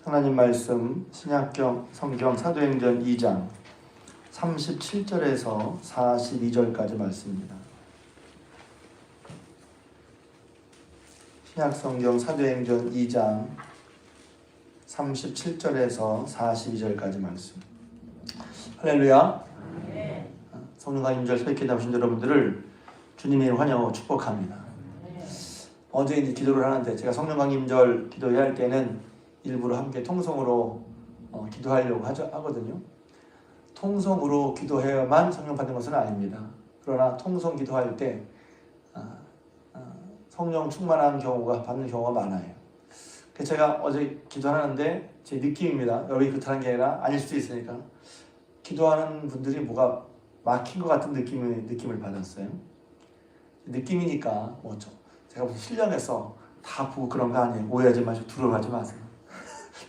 하나님 말씀 신약경 성경 사도행전 2장 37절에서 42절까지 말씀입니다. 신약성경 사도행전 2장 37절에서 42절까지 말씀. 할렐루야. 성령과 임재를 새롭게 잡으신 여러분들을 주님의 이름으로 환영하고 축복합니다. 어제 이제 기도를 하는데 제가 성령과 임재를 기도해야 할 때는 일부러 함께 통성으로 기도하려고 하거든요. 통성으로 기도해야만 성령 받는 것은 아닙니다. 그러나 통성 기도할 때 성령 충만한 경우가 받는 경우가 많아요. 그래서 제가 어제 기도하는데 제 느낌입니다. 여러분이 그렇다는 게 아니라 아닐 수도 있으니까 기도하는 분들이 뭐가 막힌 것 같은 느낌을 받았어요. 느낌이니까 뭐죠? 제가 무슨 신령해서 다 보고 그런 거 아니에요. 오해하지 마시고 두려워하지 마세요.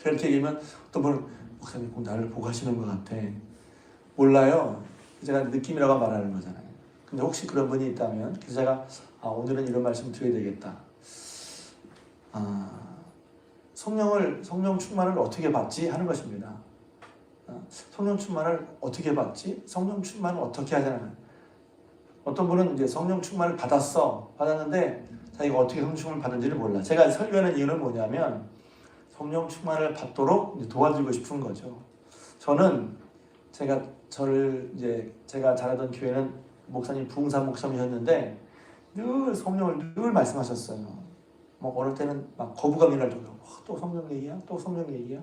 그렇게 얘기하면 어떤 분은 목사님 꼭 나를 보고 하시는 것 같아. 몰라요. 제가 느낌이라고 말하는 거잖아요. 근데 혹시 그런 분이 있다면 그래서 제가 오늘은 이런 말씀 드려야 되겠다. 성령 충만을 어떻게 받지? 하는 것입니다. 성령 충만을 어떻게 받지? 성령 충만을 어떻게 하잖아요. 어떤 분은 이제 성령 충만을 받았는데 자기가 어떻게 성령 충만을 받는지를 몰라. 제가 설교하는 이유는 뭐냐면 성령 충만을 받도록 도와주고 싶은 거죠. 저는 제가 자라던 교회는 목사님 부흥사 목사님이셨는데 늘 성령을 늘 말씀하셨어요. 뭐 어느 때는 막 거부감이 날 정도로 또 성령 얘기야? 또 성령 얘기야?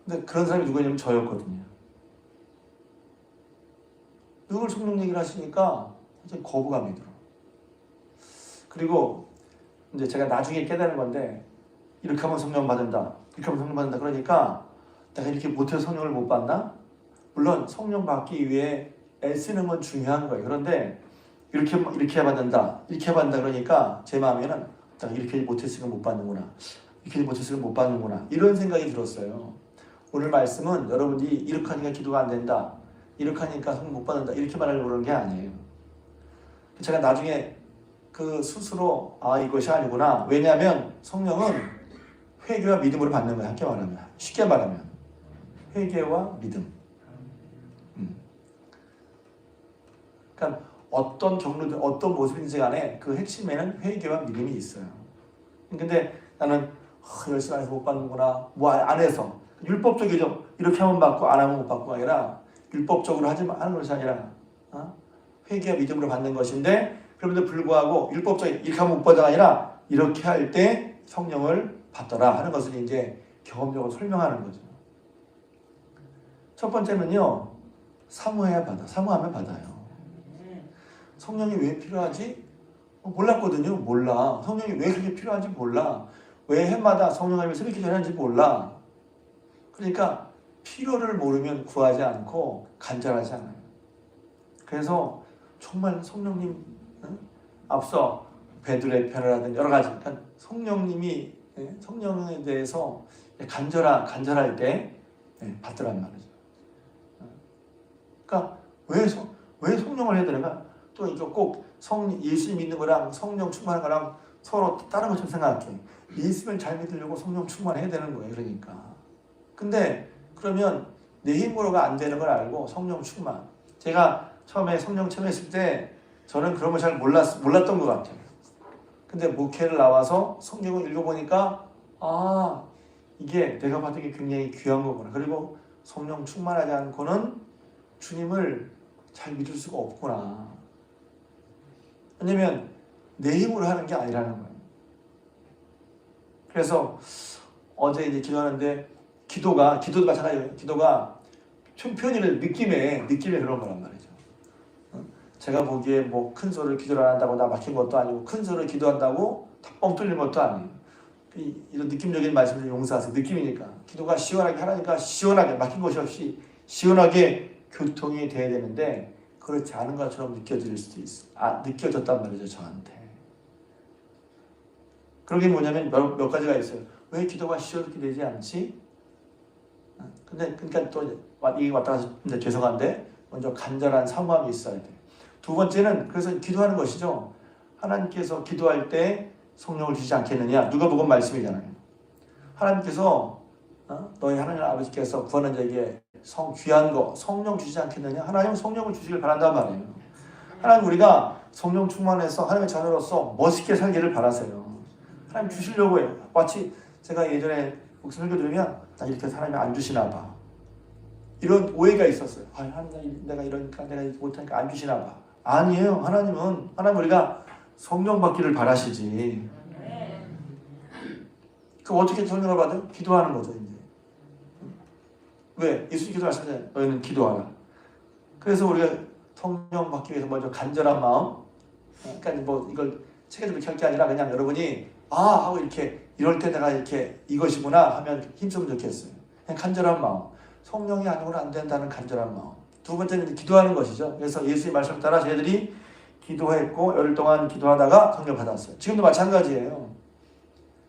근데 그런 사람이 누구냐면 저였거든요. 늘 성령 얘기를 하시니까 이제 거부감이 들어. 그리고 이제 제가 나중에 깨달은 건데 이렇게 하면 성령 받는다. 이렇게 하면 성령 받는다. 그러니까 내가 이렇게 못해서 성령을 못 받나? 물론 성령 받기 위해 애쓰는 건 중요한 거예요. 그런데 이렇게 받는다. 이렇게 받는다. 그러니까 제 마음에는 내가 이렇게 못했으니까 못 받는구나. 이렇게 못했으니까 못 받는구나. 이런 생각이 들었어요. 오늘 말씀은 여러분이 이렇게 하니까 기도가 안 된다. 이렇게 하니까 성령 못 받는다. 이렇게 말하려고 그러는 게 아니에요. 제가 나중에 스스로 이것이 아니구나. 왜냐하면 성령은 회개와 믿음으로 받는 거예요. 쉽게 말하면 회개와 믿음. 그러니까 어떤 경로든 어떤 모습인지 간에 그 핵심에는 회개와 믿음이 있어요. 근데 나는 열심히 안 해서 못 받는구나. 뭐 안 해서 율법적이죠. 이렇게 하면 받고 안 하면 못 받고가 아니라 율법적으로 하는 것이 아니라 회개와 믿음으로 받는 것인데 그런데 불구하고 율법적인 이렇게 하면 못 받아가 아니라 이렇게 할 때 성령을 받더라 하는 것을 이제 경험적으로 설명하는 거죠. 첫 번째는요, 사모하면 받아요. 성령이 왜 필요하지? 몰랐거든요. 몰라. 성령이 왜 그렇게 필요한지 몰라. 왜 해마다 성령을 새벽 기도하는지 몰라. 그러니까 필요를 모르면 구하지 않고 간절하지 않아요. 그래서 정말 성령님 앞서 베드로의 편을 여러 가지 그러니까 성령에 대해서 간절할 때 받더란 말이죠. 그러니까 왜 성령을 해야 되는가? 또 이거 꼭 예수 믿는 거랑 성령 충만한 거랑 서로 다른 것처럼 생각해. 예수를 잘 믿으려고 성령 충만해야 되는 거예요. 그러니까. 근데 그러면 내 힘으로가 안 되는 걸 알고 성령 충만. 제가 처음에 성령 체험했을 때 저는 그런 걸 잘 몰랐던 것 같아요. 근데 목회를 나와서 성경을 읽어보니까 이게 내가 받은 게 굉장히 귀한 거구나. 그리고 성령 충만하지 않고는 주님을 잘 믿을 수가 없구나. 왜냐면 내 힘으로 하는 게 아니라는 거예요. 그래서 어제 이제 기도하는데 기도도 마찬가지예요. 기도가 표현이 느낌에 그런 거란 말이죠. 제가 보기에 뭐 큰 소리를 기도를 안 한다고 나 막힌 것도 아니고 큰 소리를 기도한다고 다 뻥 뚫린 것도 아니에요. 이런 느낌적인 말씀을 용서하세요. 느낌이니까. 기도가 시원하게 하라니까 시원하게 막힌 것이 없이 시원하게 교통이 돼야 되는데 그렇지 않은 것처럼 느껴질 수도 있어. 느껴졌단 말이죠. 저한테. 그런 게 뭐냐면 몇 가지가 있어요. 왜 기도가 시원하게 되지 않지? 그러니까 또 이게 왔다 가서 죄송한데 먼저 간절한 사모함이 있어야 돼. 두 번째는 그래서 기도하는 것이죠. 하나님께서 기도할 때 성령을 주시지 않겠느냐. 누가복음 말씀이잖아요. 하나님께서 너희 하나님 아버지께서 구하는 자에게 귀한 거 성령 주시지 않겠느냐? 하나님 성령을 주시길 바란단 말이에요. 하나님 우리가 성령 충만해서 하나님의 자녀로서 멋있게 살기를 바라세요. 하나님 주시려고 해요. 마치 제가 예전에 목사 설교 들으면 나 이렇게 하나님이 안 주시나 봐. 이런 오해가 있었어요. 하나님 내가 이러니까 내가 못하니까 안 주시나 봐. 아니에요. 하나님 우리가 성령 받기를 바라시지. 그 어떻게 성령을 받아요? 기도하는 거죠 이제. 왜? 예수님 기도하시잖아요. 너희는 기도하라. 그래서 우리가 성령 받기 위해서 먼저 간절한 마음. 그러니까 뭐 이걸 체계적으로 할 게 아니라 그냥 여러분이 하고 이렇게 이럴 때 내가 이렇게 이것이구나 하면 힘쓰면 좋겠어요. 그냥 간절한 마음. 성령이 아니고는 안 된다는 간절한 마음. 두 번째는 기도하는 것이죠. 그래서 예수의 말씀 따라 저희들이 기도했고 열흘 동안 기도하다가 성령 받았어요. 지금도 마찬가지예요.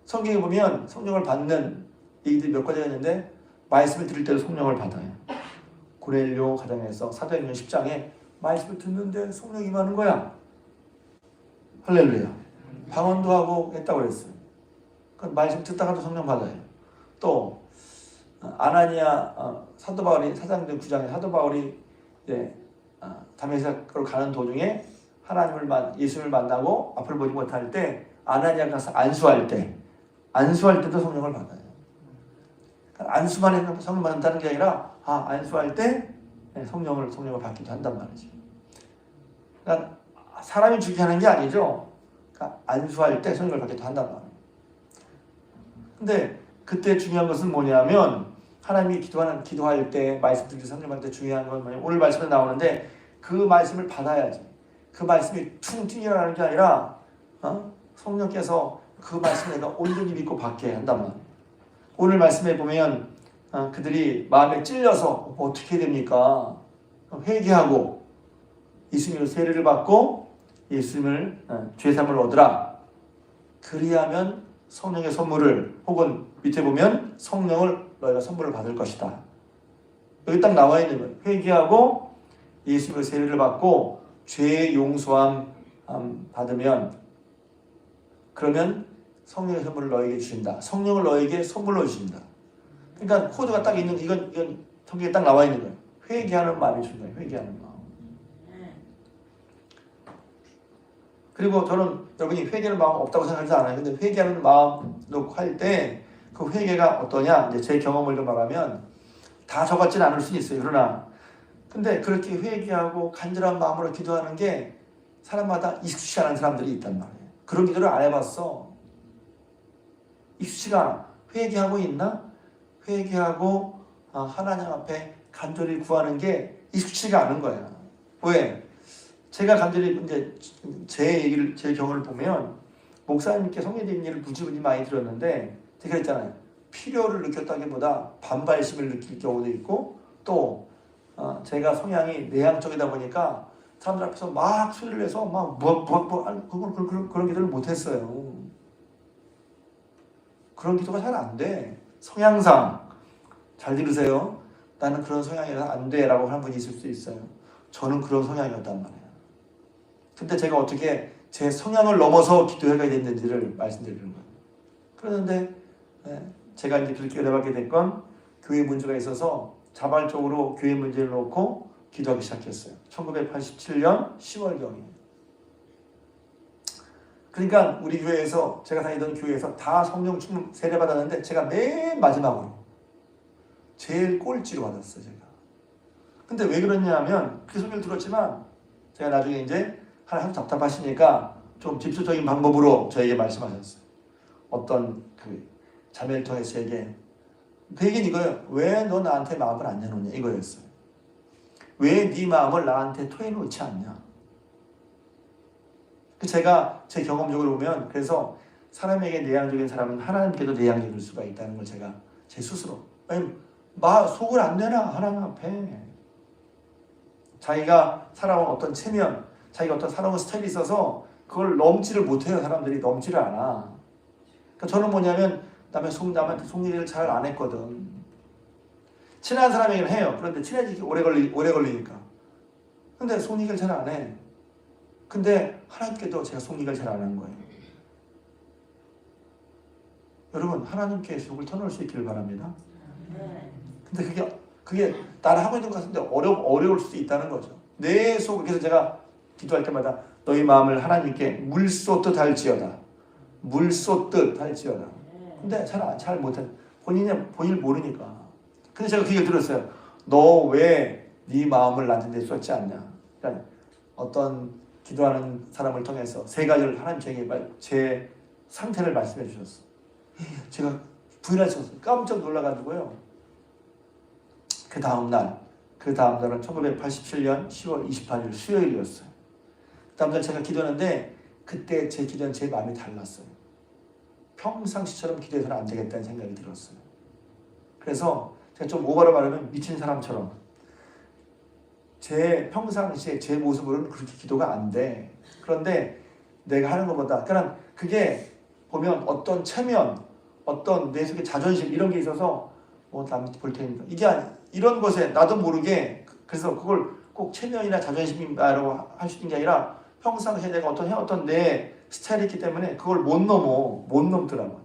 성경에 보면 성령을 받는 얘기들이 몇 가지가 있는데 말씀을 들을 때도 성령을 받아요. 고넬료 가정에서 사도행전 10장에 말씀을 듣는데 성령이 임하는 거야. 할렐루야. 방언도 하고 했다고 그랬어요. 그럼 말씀 듣다가도 성령 받아요. 또 아나니아 사도 바울이 사도행전 9장에 사도 바울이 이제 다메섹으로 가는 도중에 예수를 만나고 앞을 보지 못할 때 아나니아가 가서 안수할 때도 성령을 받아요. 그러니까 안수만 해서 성령 받는다는 게 아니라 안수할 때 성령을 받기도 한단 말이죠. 그러니까 사람이 죽게 하는 게 아니죠. 그러니까 안수할 때 성령을 받기도 한단 말이에요. 근데 그때 중요한 것은 뭐냐면 하나님이 기도할 때 말씀 듣기 성령 받을 때 중요한 건 뭐냐면 오늘 말씀에 나오는데 그 말씀을 받아야지. 그 말씀이 퉁 튀어나오는 게 아니라 성령께서 그 말씀을 내가 온전히 믿고 받게 한단 말이에요. 오늘 말씀에 보면 그들이 마음에 찔려서 어떻게 됩니까? 회개하고 예수님으로 세례를 받고 예수님을 죄사함을 얻으라. 그리하면 성령의 선물을 혹은 밑에 보면 성령을 너희가 선물을 받을 것이다. 여기 딱 나와 있는 거예요. 회개하고 예수님의 세례를 받고 죄의 용서함 받으면 그러면 성령의 선물을 너에게 주신다. 성령을 너에게 선물로 주신다. 그러니까 코드가 딱 있는 이건 성경에 딱 나와 있는 거예요. 회개하는 마음이 중요해요. 회개하는 마음. 그리고 저는 여러분이 회개하는 마음 없다고 생각하지 않아요. 근데 회개하는 마음 놓고 할 때 그 회개가 어떠냐? 이제 제 경험을 좀 말하면 다 적었지는 않을 수 있어요. 그러나 근데 그렇게 회개하고 간절한 마음으로 기도하는 게 사람마다 익숙치 않은 사람들이 있단 말이에요. 그런 기도를 안 해봤어. 익숙치가 않아. 회개하고 있나? 회개하고 하나님 앞에 간절히 구하는 게 익숙치가 않은 거야. 왜? 제가 간절히 이제 제 경험을 보면 목사님께 성례된 일을 무지 많이 들었는데 제가 있잖아요. 필요를 느꼈다기보다 반발심을 느낄 경우도 있고 또 제가 성향이 내향적이다 보니까 사람들 앞에서 막 소리를 내서 막 그런 기도를 못했어요. 그런 기도가 잘 안 돼. 성향상 잘 들으세요. 나는 그런 성향이라서 안 돼라고 하는 분이 있을 수 있어요. 저는 그런 성향이었단 말이에요. 근데 제가 어떻게 제 성향을 넘어서 기도해가야 됐는지를 말씀드리는 거예요. 그런데 제가 이제 그렇게 열받게 된 건 교회 문제가 있어서 자발적으로 교회 문제를 놓고 기도하기 시작했어요. 1987년 10월경에. 그러니까 우리 교회에서 제가 다니던 교회에서 다 성령 충만 세례 받았는데 제가 맨 마지막으로 제일 꼴찌로 받았어요. 제가. 근데 왜 그러냐면 그 소리를 들었지만 제가 나중에 이제 하나님 답답하시니까 좀 직접적인 방법으로 저에게 말씀하셨어요. 어떤 그 자매를 통해서 저에게 그 얘기는 이거예요. 왜 너 나한테 마음을 안 내놓냐 이거였어요. 왜 네 마음을 나한테 토해놓지 않냐. 제가 제 경험적으로 보면 그래서 사람에게 내향적인 사람은 하나님께도 내향적일 수가 있다는 걸 제가 제 스스로 속을 안 내나 하나님 앞에 자기가 살아온 어떤 체면 자기가 어떤 살아온 스타일이 있어서 그걸 넘지를 못해요. 사람들이 넘지를 않아. 그러니까 저는 뭐냐면 남한테 속 얘기를 잘 안 했거든. 친한 사람에게는 해요. 그런데 친해지기 오래 걸리니까. 근데 속 얘기를 잘 안 해. 근데 하나님께도 제가 속 얘기를 잘 안 한 거예요. 여러분 하나님께 속을 터놓을 수 있기를 바랍니다. 근데 그게 나를 하고 있는 것 같은데 어려울 수도 있다는 거죠. 내 속, 그래서 제가 기도할 때마다 너희 마음을 하나님께 물 쏟듯 할지어다. 물 쏟듯 할지어다. 근데 잘 못해. 본인을 모르니까. 근데 제가 그 얘기를 들었어요. 너 왜 네 마음을 나한테 쏟지 않냐. 그러니까 어떤 기도하는 사람을 통해서 세 가지를 하나님 제 상태를 말씀해 주셨어. 제가 부인할 수 없어요. 깜짝 놀라가지고요. 그 다음날은 1987년 10월 28일 수요일이었어요. 그 다음날 제가 기도하는데 그때 제 기도는 제 마음이 달랐어요. 평상시처럼 기도해서는 안 되겠다는 생각이 들었어요. 그래서 제가 좀 오버로 말하면 미친 사람처럼 제 평상시에 제 모습으로는 그렇게 기도가 안 돼. 그런데 내가 하는 것보다 그게 보면 어떤 체면, 어떤 내 속에 자존심 이런 게 있어서 남 볼 테니까 이런 것에 나도 모르게 그래서 그걸 꼭 체면이나 자존심이라고 할 수 있는 게 아니라 평상시에 내가 어떤 내 스타일이 있기 때문에 그걸 못 넘더라고요.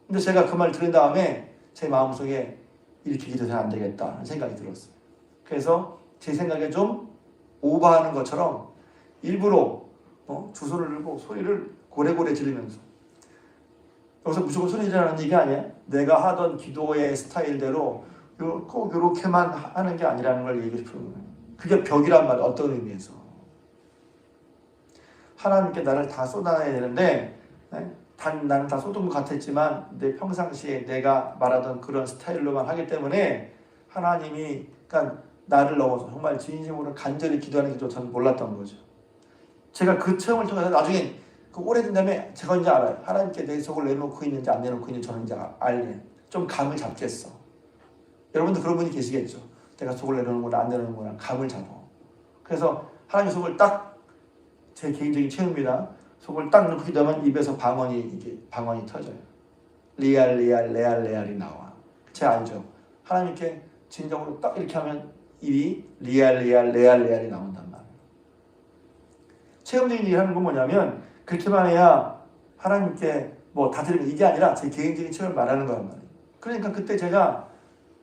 근데 제가 그 말 들은 다음에 제 마음속에 이렇게 기도해서는 안 되겠다는 생각이 들었어요. 그래서 제 생각에 좀 오버하는 것처럼 일부러 두 손을 들고 소리를 고래고래 지르면서 여기서 무조건 소리 지르라는 얘기 아니야? 내가 하던 기도의 스타일대로 꼭 이렇게만 하는 게 아니라는 걸 얘기해 주는 거예요. 그게 벽이란 말이야. 어떤 의미에서. 하나님께 나를 다 쏟아내야 되는데 나는 다 쏟은 것 같았지만 내 평상시에 내가 말하던 그런 스타일로만 하기 때문에 하나님이 나를 넘어서 정말 진심으로 간절히 기도하는 게 저는 몰랐던 거죠. 제가 그 체험을 통해서 나중에 오래된 다음에 제가 이제 알아요. 하나님께 내 속을 내놓고 있는지 안 내놓고 있는지 저는 이제 알게. 좀 감을 잡겠어. 여러분도 그런 분이 계시겠죠. 내가 속을 내놓는구나 안 내놓는구나 감을 잡아. 그래서 하나님 속을 딱 제 개인적인 체험입니다. 속을 딱 넣고 기도하면 입에서 방언이 터져요. 레알이 나와. 제가 알죠. 하나님께 진정으로 딱 이렇게 하면 입이 레알이 나온단 말이에요. 체험적인 얘기를 하는 건 뭐냐면 그렇게만 해야 하나님께 다 드리는 이게 아니라 제 개인적인 체험을 말하는 거란 말이에요. 그러니까 그때 제가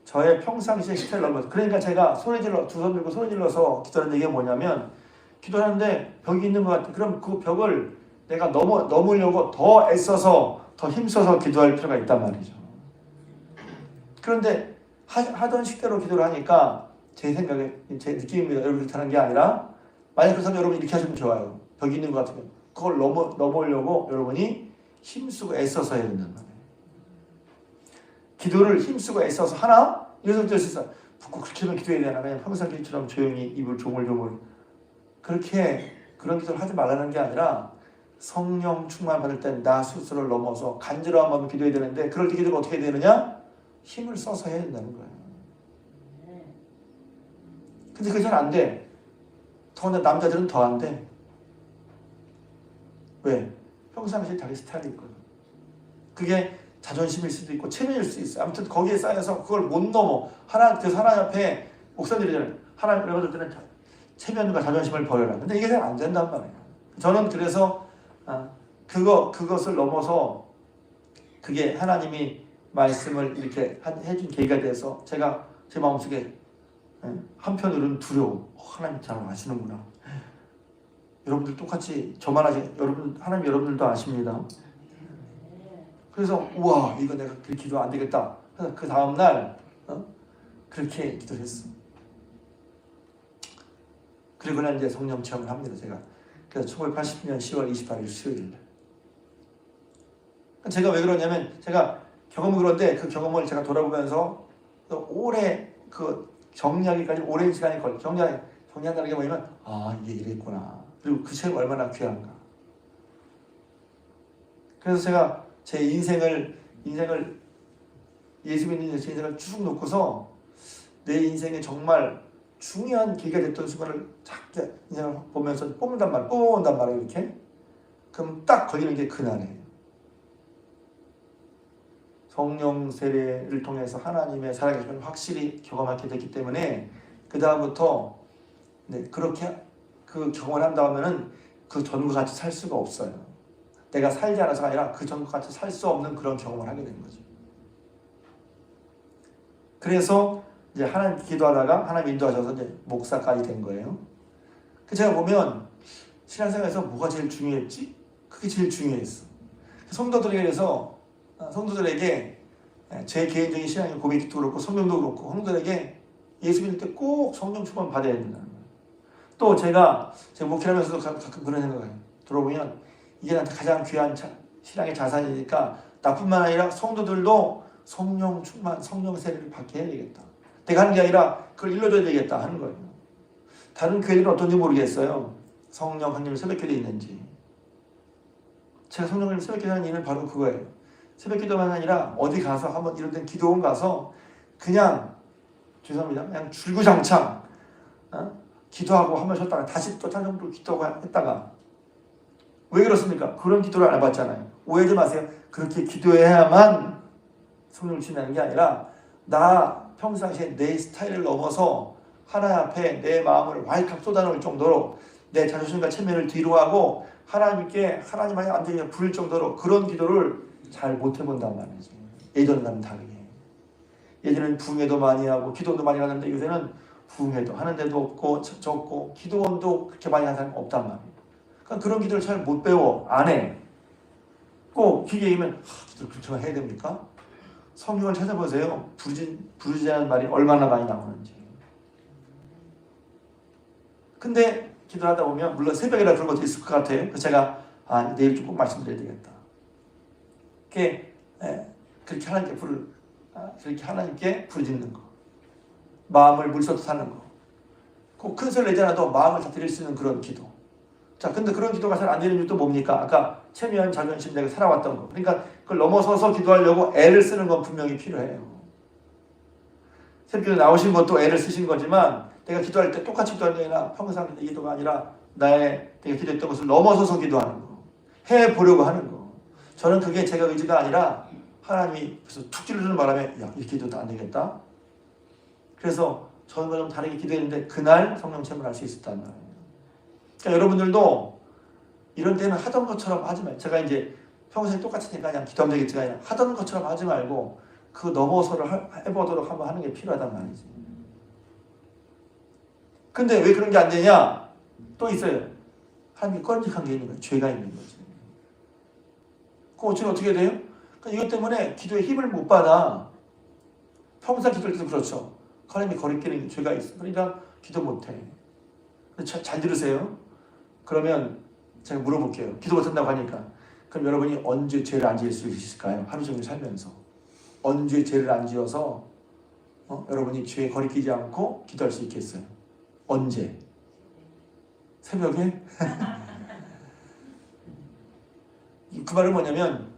저의 평상시의 스타일을 넘어서 그러니까 제가 두 손 들고 소리 질러서 기도하는 얘기가 뭐냐면 기도하는데 벽이 있는 것 같아. 그럼 그 벽을 내가 넘으려고 더 애써서 더 힘써서 기도할 필요가 있단 말이죠. 그런데 하던 식대로 기도를 하니까 제 생각에 제 느낌입니다. 여러분 그렇게 하는 게 아니라 만약 그렇다면 여러분 이렇게 하시면 좋아요. 벽이 있는 것 같으면 그걸 넘으려고 여러분이 힘쓰고 애써서 해야 된단 말이에요. 기도를 힘쓰고 애써서 하나? 이래서 될 수 있어. 붓고 그렇게 하면 기도해야 되나? 그냥 평상시처럼 조용히 입을 조물조물 그렇게 그런 기도를 하지 말라는 게 아니라 성령 충만 받을 땐 나 스스로를 넘어서 간절한 마음으로 기도해야 되는데 그럴 때 기도가 어떻게 해야 되느냐? 힘을 써서 해야 된다는 거예요. 근데 그게 잘 안 돼. 더군다나 남자들은 더 안 돼. 왜? 평상시에 자기 스타일이 있거든. 그게 자존심일 수도 있고 체면일 수도 있어요. 아무튼 거기에 쌓여서 그걸 못 넘어. 그래서 하나님 앞에 목사님들이잖아요. 하나님 여러분들 때는 체면과 자존심을 버려라. 근데 이게 잘 안 된단 말이에요. 저는 그래서 그것을 넘어서 그게 하나님이 말씀을 이렇게 해준 계기가 돼서 제가 제 마음속에 한편으로는 두려움. 하나님 잘 아시는구나. 여러분들 똑같이 저만 아시 하나님 여러분들도 아십니다. 그래서 우와 이거 내가 그렇게 기도 안 되겠다. 그래서 그 다음날 그렇게 기도를 했어. 그리고 난 이제 성령 체험을 합니다. 제가 그래서 1980년 10월 28일 수요일 제가 왜 그러냐면 제가 경험은 그런데 그 경험을 제가 돌아보면서 오래 정리하기까지 오랜 시간이 걸려. 정리한다는 게 뭐냐면 이게 이랬구나. 그리고 그 체험 얼마나 귀한가. 그래서 제가 제 인생을 예수 믿는 제 인생을 쭉 놓고서 내 인생에 정말 중요한 계기가 됐던 순간을 작게 인생을 보면서 뽑는단 말이에요. 이렇게. 그럼 딱 걸리는 게 그날이에요. 성령 세례를 통해서 하나님의 살아계심을 확실히 경험하게 됐기 때문에 그 다음부터 그렇게 그 경험을 한 다음에는 그 전과 같이 살 수가 없어요. 내가 살지 않아서가 아니라 그 전까지 살 수 없는 그런 경험을 하게 되는 거죠. 그래서 이제 하나님 기도하다가 하나님 인도하셔서 이제 목사까지 된 거예요. 그 제가 보면 신앙생활에서 뭐가 제일 중요했지? 그게 제일 중요했어. 성도들에게 제 개인적인 신앙의 고백도 그렇고 성경도 그렇고 성도들에게 예수 믿을 때 꼭 성령 충만 받아야 된다는 거예요. 또 제가 목회하면서도 가끔 그런 생각을 해요. 들어보면 이게 나한테 가장 귀한 신앙의 자산이니까 나뿐만 아니라 성도들도 성령 충만, 성령 세례를 받게 해야 되겠다. 내가 하는 게 아니라 그걸 일러줘야 되겠다 하는 거예요. 다른 교회들은 어떤지 모르겠어요. 성령 강림 새벽기도에 있는지. 제가 성령 강림 새벽기도 하는 이유는 바로 그거예요. 새벽기도만 아니라 어디 가서 한번 이런 데 기도원 가서 그냥 죄송합니다. 그냥 줄구장창 기도하고 한번 쉬었다가 다시 또 찬송도 기도하고 했다가 왜 그렇습니까? 그런 기도를 안 해봤잖아요. 오해하지 마세요. 그렇게 기도해야만 성령을 친다는 게 아니라 나 평상시에 내 스타일을 넘어서 하나님 앞에 내 마음을 왈칵 쏟아놓을 정도로 내 자존심과 체면을 뒤로 하고 하나님께 하나님 안에 완전히 부를 정도로 그런 기도를 잘 못 해본단 말이죠. 예전과는 다르게. 예전에는 부흥회도 많이 하고 기도도 많이 하는데 요새는 부흥회도 하는 데도 없고 적고 기도원도 그렇게 많이 하는 사람이 없단 말이에요. 그러니까 그런 기도를 잘 못 배워. 안 해. 꼭 기계 얘기하면 기도를 그렇게 해야 됩니까? 성경을 찾아보세요. 부르짖는 말이 얼마나 많이 나오는지. 근데 기도하다 보면 물론 새벽이라 그런 것도 있을 것 같아요. 그래서 제가 내일 좀 꼭 말씀드려야 되겠다. 그렇게 하나님께 부르짖는 거. 마음을 물쏟아 타는 거. 꼭 큰 소리 내지 않아도 마음을 다 드릴 수 있는 그런 기도. 자, 근데 그런 기도가 잘 안 되는 이유도 뭡니까? 아까 체면, 자존심 내가 살아왔던 거. 그러니까 그걸 넘어서서 기도하려고 애를 쓰는 건 분명히 필요해요. 새벽에 나오신 것도 애를 쓰신 거지만 내가 기도할 때 똑같이 기도하는 게 아니라 평상 기도가 아니라 내가 기도했던 것을 넘어서서 기도하는 거. 해보려고 하는 거. 저는 그게 제가 의지가 아니라 하나님이 그래서 툭 찔러주는 바람에 야, 이 기도도 안 되겠다. 그래서 저는 좀 다르게 기도했는데 그날 성령 체험을 할 수 있었단 말이에요. 그러니까 여러분들도 이런 때는 하던 것처럼 하지 말고 제가 이제 평소에 똑같으니까 그냥 기도하면 되겠지가 아니라 하던 것처럼 하지 말고 그 넘어서를 해보도록 한번 하는 게 필요하단 말이지. 근데 왜 그런 게 안 되냐? 또 있어요. 하나님이 꺼림직한 게 있는 거예요. 죄가 있는 거지. 그럼 어떻게 돼요? 그러니까 이것 때문에 기도에 힘을 못 받아. 평소 기도할 때도 그렇죠. 하나님이 거리끼는 죄가 있어. 그러니까 기도 못해. 잘 들으세요. 그러면 제가 물어볼게요. 기도 못한다고 하니까. 그럼 여러분이 언제 죄를 안 지을 수 있을까요? 하루 종일 살면서. 언제 죄를 안 지어서 여러분이 죄에 거리끼지 않고 기도할 수 있겠어요? 언제? 새벽에? 그 말은 뭐냐면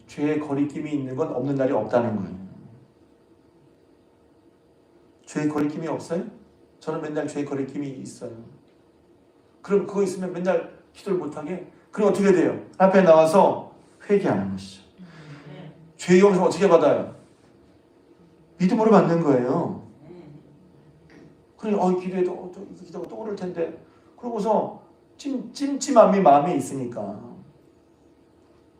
죄에 거리낌이 있는 건 없는 날이 없다는 거예요. 죄에 거리낌이 없어요? 저는 맨날 죄에 거리낌이 있어요. 그럼 그거 있으면 맨날 기도를 못하게? 그럼 어떻게 돼요? 앞에 나와서 회개하는 것이죠. 죄의 용서 어떻게 받아요? 믿음으로 받는 거예요. 그러니 기도해도 기도가 또 오를 텐데 그러고서 찜찜함이 마음에 있으니까.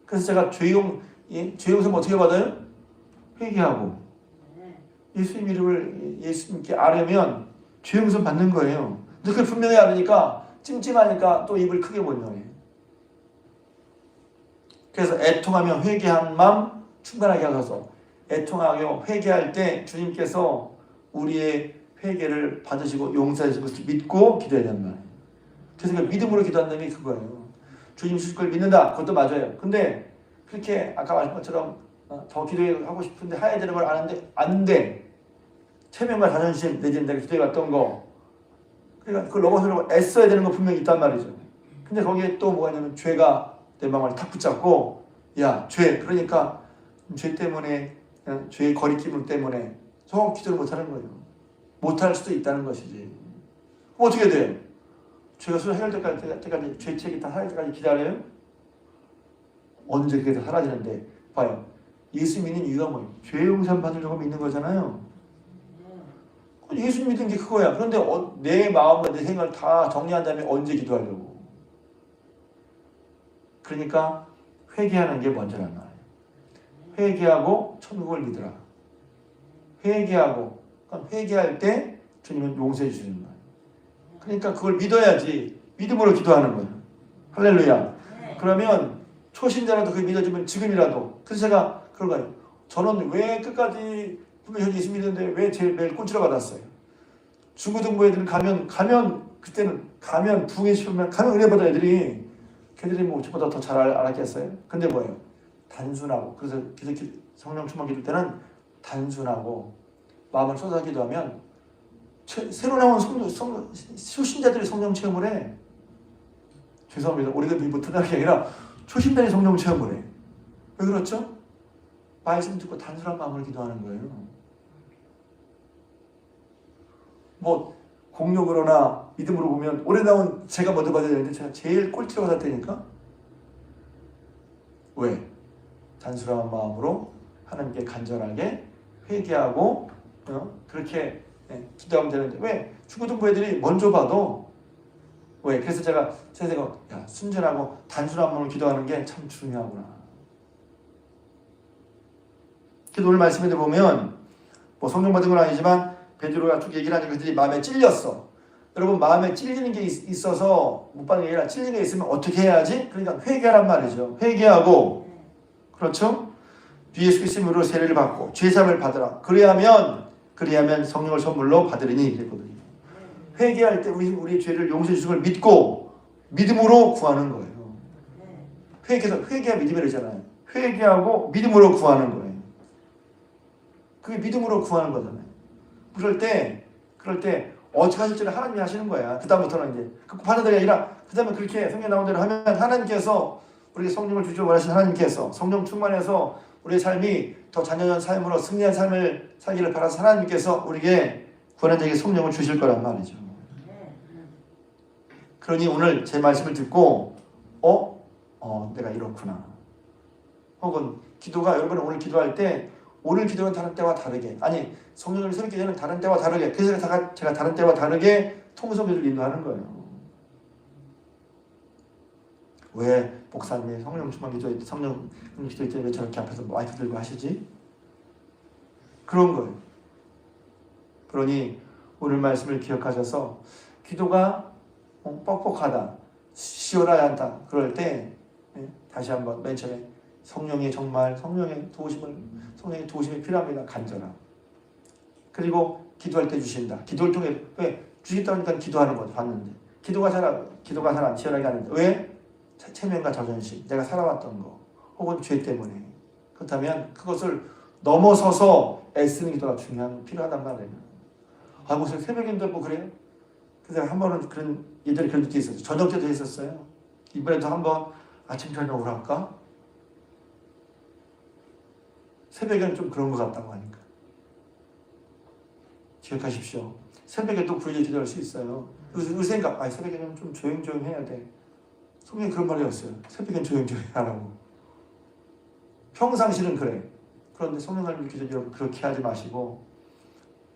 그래서 제가 죄 용서 어떻게 받아요? 회개하고 예수님 이름을 예수님께 아뢰면 죄 용서 받는 거예요. 근데 그걸 분명히 알으니까 찜찜하니까 또 입을 크게 못 열어요. 그래서 애통하며 회개한 마음 충만하게 하셔서 애통하며 회개할 때 주님께서 우리의 회개를 받으시고 용서하실 것을 믿고 기도해야 된단 말이에요. 그래서 믿음으로 기도한다는 게 그거예요. 주님 주실 걸 믿는다. 그것도 맞아요. 근데 그렇게 아까 말한 것처럼 더 기도하고 싶은데 해야 되는 걸 아는데 안 돼. 체면과 자존심 내지는 내가 기도해 왔던 거. 그러니까 그걸 넘어서려고 애써야 되는 거 분명히 있단 말이죠. 근데 거기에 또 뭐가 있냐면 죄가 내 마음을 탁 붙잡고 야, 죄. 그러니까 죄 때문에 죄의 거리낌 때문에 저 기도를 못하는 거예요. 못할 수도 있다는 것이지. 그럼 어떻게 돼요? 죄가 해결될 때까지 죄책이 다 사라질 때까지 기다려요? 언제 그게 다 사라지는데 봐요. 예수 믿는 이유가 뭐예요? 죄 용서 받으려고 믿는 거잖아요. 예수 믿는 게 그거야. 그런데 내 마음과 내 생각을 다 정리한 다음에 언제 기도하려고? 그러니까 회개하는 게 먼저란 말이에요. 회개하고 천국을 믿으라. 회개하고, 그러니까 회개할 때 주님은 용서해 주시는 거예요. 그러니까 그걸 믿어야지. 믿음으로 기도하는 거예요. 할렐루야. 그러면 초신자라도 그게 믿어지면 지금이라도. 그래서 제가 그런 거예요. 저는 왜 끝까지 예수 믿는데 왜 제일 매일 꼰치러 받았어요? 중고등부 애들은 가면 그때는 가면 부흥회 시키면 가면 은혜 받아 애들이 걔들이 뭐 저보다 더 잘 알았겠어요? 근데 뭐예요? 단순하고 그래서 성령 충만 기도 때는 단순하고 마음을 쏟아 기도하면 새로 나온 초신자들이 성령 체험을 해. 죄송합니다. 우리가 뭐 드나는 게 아니라 초신자들이 성령 체험을 해. 왜 그렇죠? 말씀 듣고 단순한 마음으로 기도하는 거예요. 뭐 공력으로나 믿음으로 보면 올해 나온 제가 먼저 받아야 되는데 제가 제일 꼴찌로 받았다니까? 왜? 단순한 마음으로 하나님께 간절하게 회개하고 그렇게 기도하면 되는데 왜? 중고등부 애들이 먼저 봐도 왜? 그래서 제가 순전하고 단순한 마음으로 기도하는 게 참 중요하구나. 그래서 오늘 말씀에 보면 뭐 성령 받은 건 아니지만 베드로가 쭉 얘기를 하니까 그들이 마음에 찔렸어. 여러분 마음에 찔리는 게 있어서 못 받는 게 아니라 찔리는 게 있으면 어떻게 해야지? 그러니까 회개하란 말이죠. 회개하고 그렇죠? 주 예수 그리스도로 세례를 받고 죄사함을 받으라. 그리하면 성령을 선물로 받으리니 이랬거든요. 회개할 때 우리의 죄를 용서해 주신 걸 믿고 믿음으로 구하는 거예요. 회개가 믿음이잖아요. 회개하고 믿음으로 구하는 거예요. 그게 믿음으로 구하는 거잖아요. 그럴 때 어떻게 하실지를 하나님이 하시는 거야. 그 다음부터는 이제 그 받아들이 아니라 그 다음에 그렇게 성경 나온 대로 하면 하나님께서 우리에게 성령을 주시고 원하시는 하나님께서 성령 충만해서 우리의 삶이 더 잔연한 삶으로 승리한 삶을 살기를 바라서 하나님께서 우리에게 구원한 자에게 성령을 주실 거란 말이죠. 그러니 오늘 제 말씀을 듣고 내가 이렇구나. 혹은 기도가 여러분 오늘 기도할 때 오늘 기도는 다른 때와 다르게 성령을 새롭게 되는 다른 때와 다르게 그래서 제가 다른 때와 다르게 통성기도를 인도하는 거예요. 왜 목사님이 성령 충만 기도할 때 성령 기도할 때 왜 저렇게 앞에서 마이크 들고 하시지? 그런 거예요. 그러니 오늘 말씀을 기억하셔서 기도가 뻑뻑하다, 시원하지 않다 그럴 때 다시 한번 맨 처음에 성령의 도우심이 필요합니다. 간절함. 그리고 기도할 때 주신다. 기도를 통해 왜 주겠다고 하니까 기도하는 거죠. 봤는데 기도가 잘 안 치열하게 하는데 왜? 체면과 자존심, 내가 살아왔던 거 혹은 죄 때문에 그렇다면 그것을 넘어서서 애쓰는 기도가 필요하단 말이에요. 무슨 새벽인데 뭐 그래요? 그래서 한 번은 예전에 그런 적이 있었어요. 저녁 때도 했었어요. 이번에도 한번 아침 저녁으로 할까? 새벽에는 좀 그런 것 같다고 하니까. 기억하십시오. 새벽에도 불리게 기도할 수 있어요. 그 생각, 새벽에는 좀 조용조용 해야 돼. 성경에 그런 말이었어요. 새벽엔 조용조용 하라고. 평상시는 그래. 그런데 성령을 기도 여러분 그렇게 하지 마시고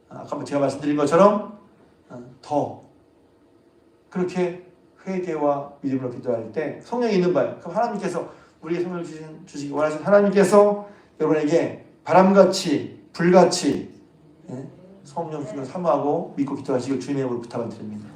아까 제가 말씀드린 것처럼 더 그렇게 회개와 믿음으로 기도할 때 성령이 있는 바예요. 그럼 하나님께서 우리에게 성령을 주시기 원하시는 하나님께서 여러분에게 바람같이 불같이 성령 주시는 사모하고 믿고 기도하시길 주님의 이름으로 부탁을 드립니다.